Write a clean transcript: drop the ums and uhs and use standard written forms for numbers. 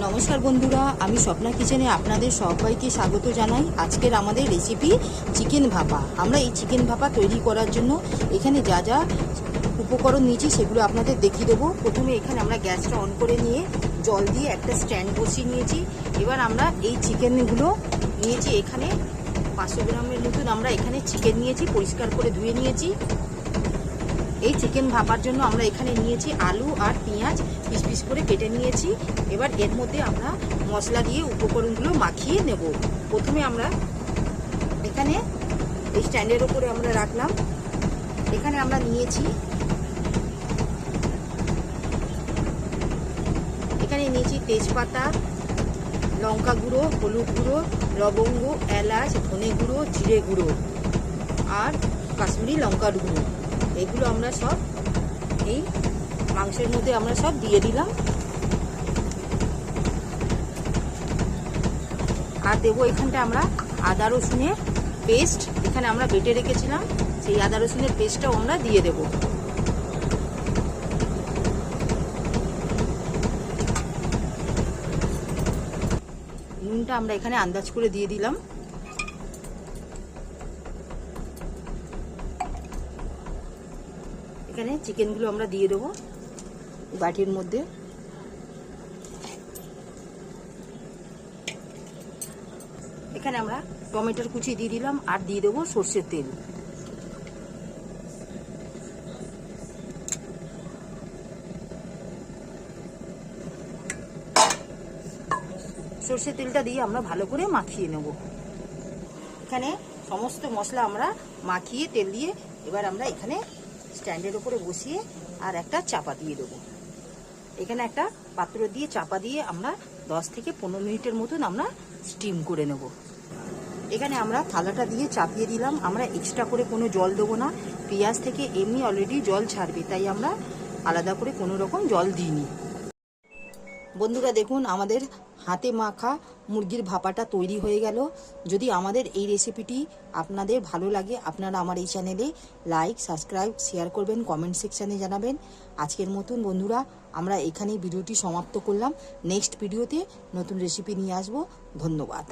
নমস্কার বন্ধুরা, আমি স্বপ্না কিচেনে আপনাদের সবাইকে স্বাগত জানাই। আজকের আমাদের রেসিপি চিকেন ভাপা। আমরা এই চিকেন ভাপা তৈরি করার জন্য এখানে যা যা উপকরণ নিয়েছি সেগুলো আপনাদের দেখিয়ে দেবো। প্রথমে এখানে আমরা গ্যাসটা অন করে নিয়ে জল দিয়ে একটা স্ট্যান্ড বসিয়ে নিয়েছি। এবার আমরা এই চিকেনগুলো নিয়েছি, এখানে 500 গ্রামের মতন আমরা এখানে চিকেন নিয়েছি, পরিষ্কার করে ধুয়ে নিয়েছি। এই চিকেন ভাপার জন্য আমরা এখানে নিয়েছি আলু আর পেঁয়াজ পিস পিস করে কেটে নিয়েছি। এবার এর মধ্যে আমরা মশলা দিয়ে উপকরণগুলো মাখিয়ে নেব। প্রথমে আমরা এখানে এই স্ট্যান্ডের ওপরে আমরা রাখলাম। এখানে আমরা নিয়েছি তেজপাতা, লঙ্কা গুঁড়ো, হলুদ গুঁড়ো, লবঙ্গ, এলাচ, ধনে গুঁড়ো, জিরে গুঁড়ো আর কাশ্মীরি লঙ্কার গুঁড়ো। এগুলো আমরা সব এই মাংসের মধ্যে আমরা সব দিয়ে দিলাম। আর দেবো এখানটা আমরা আদা রসুনের পেস্ট, এখানে আমরা বেটে রেখেছিলাম, সেই আদা রসুনের পেস্টটাও আমরা দিয়ে দেব। নুনটা আমরা এখানে আন্দাজ করে দিয়ে দিলাম। এখানে চিকেনগুলো আমরা দিয়ে দেবো বাটির মধ্যে। এখানে আমরা টমেটোর কুচি দিয়ে দিলাম আর দিয়ে দেবো সর্ষের তেল। সর্ষের তেলটা দিয়ে আমরা ভালো করে মাখিয়ে নেব। এখানে সমস্ত মশলা আমরা মাখিয়ে তেল দিয়ে এবার আমরা এখানে স্ট্যান্ডের উপরে বসিয়ে আর একটা চাপা দিয়ে দেবো। এখানে একটা পাত্র দিয়ে চাপা দিয়ে আমরা 10 থেকে 15 মিনিটের মতন আমরা স্টিম করে নেব। এখানে আমরা থালাটা দিয়ে চাপিয়ে দিলাম। আমরা এক্সট্রা করে কোনো জল দেবো না, পেঁয়াজ থেকে এমনি অলরেডি জল ছাড়বে, তাই আমরা আলাদা করে কোনো রকম জল দিইনি। বন্ধুরা দেখুন, আমাদের হাতে মাখা মুরগির ভাপাটা তৈরি হয়ে গেল। যদি আমাদের এই রেসিপিটি আপনাদের ভালো লাগে, আপনারা আমার এই চ্যানেলে লাইক, সাবস্ক্রাইব, শেয়ার করবেন, কমেন্ট সেকশানে জানাবেন। আজকের মতন বন্ধুরা আমরা এখানেই ভিডিওটি সমাপ্ত করলাম। নেক্সট ভিডিওতে নতুন রেসিপি নিয়ে আসবো। ধন্যবাদ।